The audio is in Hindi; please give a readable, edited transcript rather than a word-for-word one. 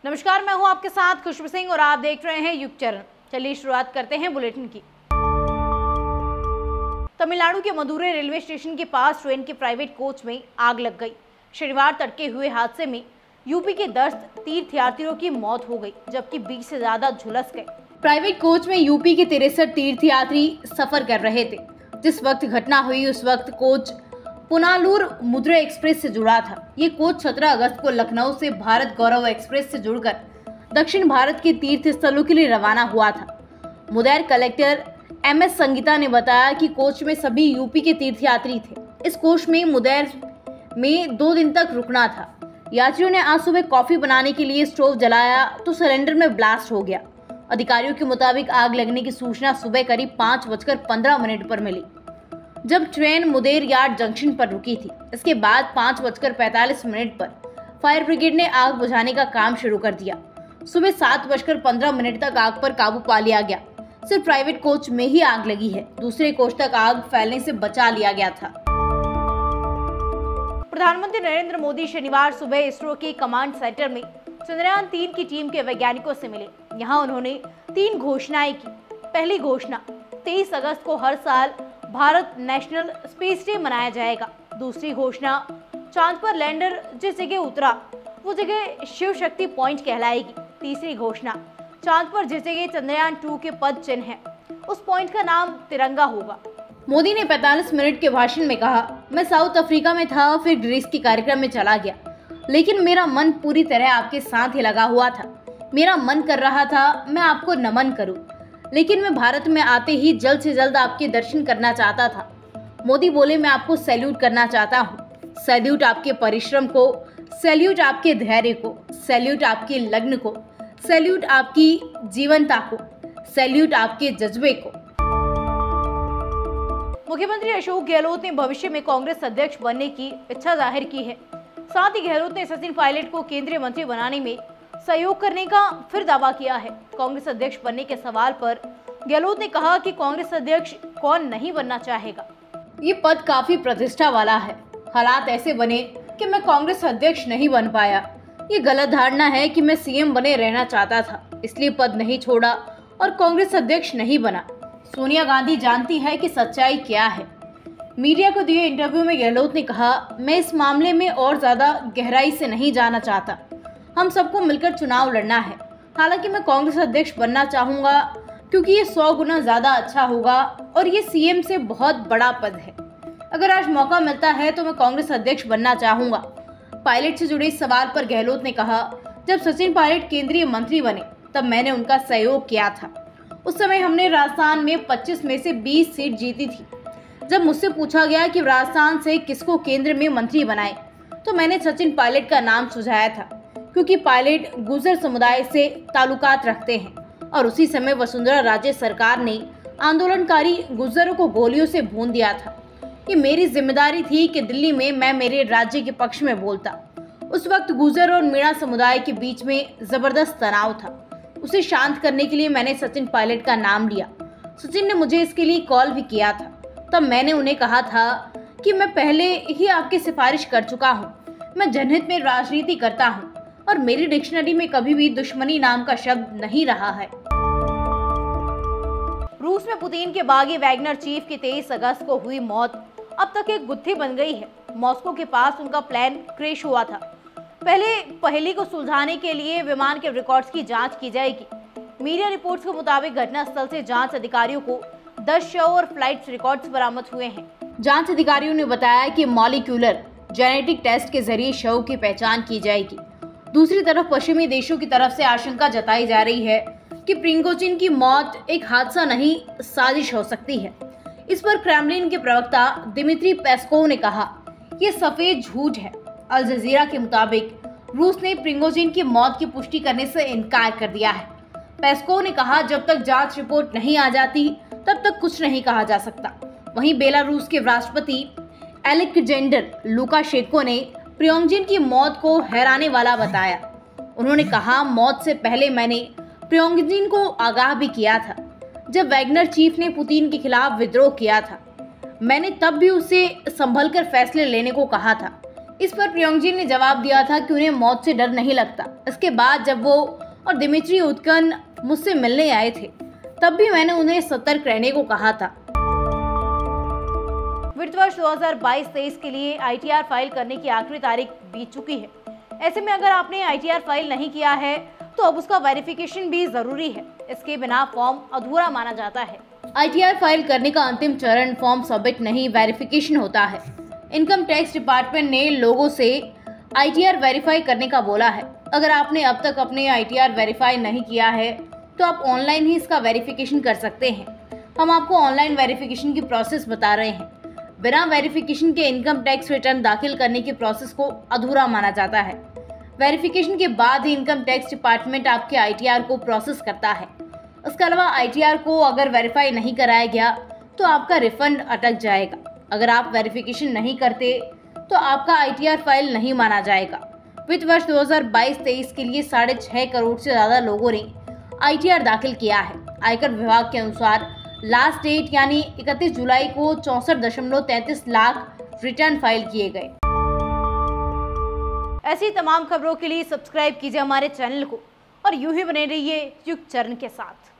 नमस्कार, मैं हूं आपके साथ खुशबू सिंह और आप देख रहे हैं युग चरण। चलिए शुरुआत करते हैं बुलेटिन की। तमिलनाडु के मदुरै रेलवे स्टेशन के पास ट्रेन के प्राइवेट कोच में आग लग गई। शनिवार तड़के हुए हादसे में यूपी के 10 तीर्थयात्रियों की मौत हो गई, जबकि 20 से ज्यादा झुलस गए। प्राइवेट कोच में यूपी के 63 तीर्थयात्री सफर कर रहे थे। जिस वक्त घटना हुई उस वक्त कोच पुनालूर मदुरै एक्सप्रेस से जुड़ा था। ये कोच 17 अगस्त को लखनऊ से भारत गौरव एक्सप्रेस से जुड़कर दक्षिण भारत के तीर्थ स्थलों के लिए रवाना हुआ था। मुदैर कलेक्टर MS संगीता ने बताया कि कोच में सभी यूपी के तीर्थयात्री थे। इस कोच में मुदैर में 2 दिन तक रुकना था। यात्रियों ने आज सुबह कॉफी बनाने के लिए स्टोव जलाया तो सिलेंडर में ब्लास्ट हो गया। अधिकारियों के मुताबिक आग लगने की सूचना सुबह करीब 5:15 पर मिली, जब ट्रेन मुदेर यार्ड जंक्शन पर रुकी थी। इसके बाद 5:45 पर फायर ब्रिगेड ने आग बुझाने का काम शुरू कर दिया। सुबह 7:15 तक आग पर काबू पा लिया गया। सिर्फ प्राइवेट कोच में ही आग लगी है, दूसरे कोच तक आग फैलने से बचा लिया गया था। प्रधानमंत्री नरेंद्र मोदी शनिवार सुबह इसरो के कमांड सेंटर में चंद्रयान 3 की टीम के वैज्ञानिकों से मिले। यहाँ उन्होंने 3 घोषणाएं की। पहली घोषणा, 23 अगस्त को हर साल भारत नेशनल स्पेस डे मनाया जाएगा। दूसरी घोषणा, चांद पर लैंडर जिस जगह उतरा वो जगह शिव शक्ति पॉइंट कहलाएगी। तीसरी घोषणा, चांद पर जिस जगह चंद्रयान 2 के पद चिन्ह है उस पॉइंट का नाम तिरंगा होगा। मोदी ने 45 मिनट के भाषण में कहा, मैं साउथ अफ्रीका में था, फिर ग्रीस के कार्यक्रम में चला गया, लेकिन मेरा मन पूरी तरह आपके साथ ही लगा हुआ था। मेरा मन कर रहा था मैं आपको नमन करूं, लेकिन मैं भारत में आते ही जल्द से जल्द आपके दर्शन करना चाहता था। मोदी बोले, मैं आपको सैल्यूट करना चाहता हूँ। सैल्यूट आपके परिश्रम को, सैल्यूट आपके धैर्य को, सैल्यूट आपके लग्न को, सैल्यूट आपकी जीवनता को, सैल्यूट आपके जज्बे को। मुख्यमंत्री अशोक गहलोत ने भविष्य में कांग्रेस अध्यक्ष बनने की इच्छा जाहिर की है। साथ ही गहलोत ने सचिन पायलट को केंद्रीय मंत्री बनाने में सहयोग करने का फिर दावा किया है। कांग्रेस अध्यक्ष बनने के सवाल पर गहलोत ने कहा कि कांग्रेस अध्यक्ष कौन नहीं बनना चाहेगा। ये पद काफी प्रतिष्ठा वाला है। हालात ऐसे बने कि मैं कांग्रेस अध्यक्ष नहीं बन पाया। ये गलत धारणा है कि मैं CM बने रहना चाहता था, इसलिए पद नहीं छोड़ा और कांग्रेस अध्यक्ष नहीं बना। सोनिया गांधी जानती है कि सच्चाई क्या है। मीडिया को दिए इंटरव्यू में गहलोत ने कहा, मैं इस मामले में और ज्यादा गहराई से नहीं जाना चाहता। हम सबको मिलकर चुनाव लड़ना है। हालांकि मैं कांग्रेस अध्यक्ष बनना चाहूंगा क्योंकि ये 100 गुना ज्यादा अच्छा होगा और ये CM से बहुत बड़ा पद है। अगर आज मौका मिलता है तो मैं कांग्रेस अध्यक्ष बनना चाहूंगा। पायलट से जुड़े इस सवाल पर गहलोत ने कहा, जब सचिन पायलट केंद्रीय मंत्री बने तब मैंने उनका सहयोग किया था। उस समय हमने राजस्थान में 25 में से 20 सीट जीती थी। जब मुझसे पूछा गया कि राजस्थान से किसको केंद्र में मंत्री बनाए तो मैंने सचिन पायलट का नाम सुझाया था, क्योंकि पायलट गुर्जर समुदाय से ताल्लुकात रखते हैं और उसी समय वसुंधरा राजे सरकार ने आंदोलनकारी गुर्जरों को गोलियों से भून दिया था। ये मेरी जिम्मेदारी थी कि दिल्ली में मैं मेरे राज्य के पक्ष में बोलता। उस वक्त गुर्जर और मीणा समुदाय के बीच में जबरदस्त तनाव था। उसे शांत करने के लिए मैंने सचिन पायलट का नाम लिया। सचिन ने मुझे इसके लिए कॉल भी किया था। तब मैंने उन्हें कहा था कि मैं पहले ही आपकी सिफारिश कर चुका हूँ। मैं जनहित में राजनीति करता हूँ और मेरी डिक्शनरी में कभी भी दुश्मनी नाम का शब्द नहीं रहा है। रूस में पुतिन के बागी वैगनर चीफ की 23 अगस्त को हुई मौत अब तक एक गुत्थी बन गई है। मॉस्को के पास उनका प्लेन क्रैश हुआ था। पहले पहेली को सुलझाने के लिए विमान के रिकॉर्ड्स की जांच की जाएगी। मीडिया रिपोर्ट्स के मुताबिक घटनास्थल से जांच अधिकारियों को 10 शव और फ्लाइट रिकॉर्ड्स बरामद हुए हैं। जांच अधिकारियों ने बताया कि मॉलिक्यूलर जेनेटिक टेस्ट के जरिए शव की पहचान की जाएगी। दूसरी तरफ पश्चिमी देशों की तरफ से आशंका जताई जा रही है कि प्रिगोजिन की मौत एक हादसा नहीं, साजिश हो सकती है। इस पर क्रेमलिन के प्रवक्ता दिमित्री पेस्कोव ने कहा, ये सफेद झूठ है। अल जजीरा के मुताबिक रूस ने प्रिगोजिन की मौत की पुष्टि करने से इनकार कर दिया है। पेस्कोव ने कहा, जब तक जांच रिपोर्ट नहीं आ जाती तब तक कुछ नहीं कहा जा सकता। वहीं बेलारूस के राष्ट्रपति एलेक्जेंडर लुकाशेंको ने प्रिगोजिन की मौत को हैराने वाला बताया। उन्होंने कहा, मौत से पहले मैंने प्रिगोजिन को आगाह भी किया था। जब वैगनर चीफ ने पुतिन के खिलाफ विद्रोह किया था, मैंने तब भी उसे संभलकर फैसले लेने को कहा था। इस पर प्रियंका ने जवाब दिया था कि उन्हें मौत से डर नहीं लगता। इसके बाद जब वो और दिमित्री उत्कन मुझसे मिलने आए थे तब भी मैंने उन्हें सतर्क रहने को कहा था। वित्त वर्ष 2022-23 के लिए ITR फाइल करने की आखिरी तारीख बीत चुकी है। ऐसे में अगर आपने ITR फाइल नहीं किया है तो अब उसका वेरिफिकेशन भी जरूरी है। इसके बिना फॉर्म अधूरा माना जाता है। ITR फाइल करने का अंतिम चरण फॉर्म सबमिट नहीं, वेरिफिकेशन होता है। इनकम टैक्स डिपार्टमेंट ने लोगों से ITR वेरीफाई करने का बोला है। अगर आपने अब तक अपने ITR वेरीफाई नहीं किया है तो आप ऑनलाइन ही इसका वेरिफिकेशन कर सकते हैं। हम आपको ऑनलाइन वेरिफिकेशन की प्रोसेस बता रहे हैं। बिना वेरिफिकेशन के इनकम टैक्स रिटर्न दाखिल करने की प्रोसेस को अधूरा माना जाता है। वेरिफिकेशन के बाद ही इनकम टैक्स डिपार्टमेंट आपके ITR को प्रोसेस करता है। इसके अलावा ITR को अगर वेरीफाई नहीं कराया गया तो आपका रिफंड अटक जाएगा। अगर आप वेरिफिकेशन नहीं करते तो आपका ITR फाइल नहीं माना जाएगा। वित्त वर्ष 2022-23 के लिए 6.5 करोड़ से ज्यादा लोगों ने ITR दाखिल किया है। आयकर विभाग के अनुसार लास्ट डेट यानी 31 जुलाई को 64.33 लाख रिटर्न फाइल किए गए। ऐसी तमाम खबरों के लिए सब्सक्राइब कीजिए हमारे चैनल को और यूं ही बने रहिए युग चरण के साथ।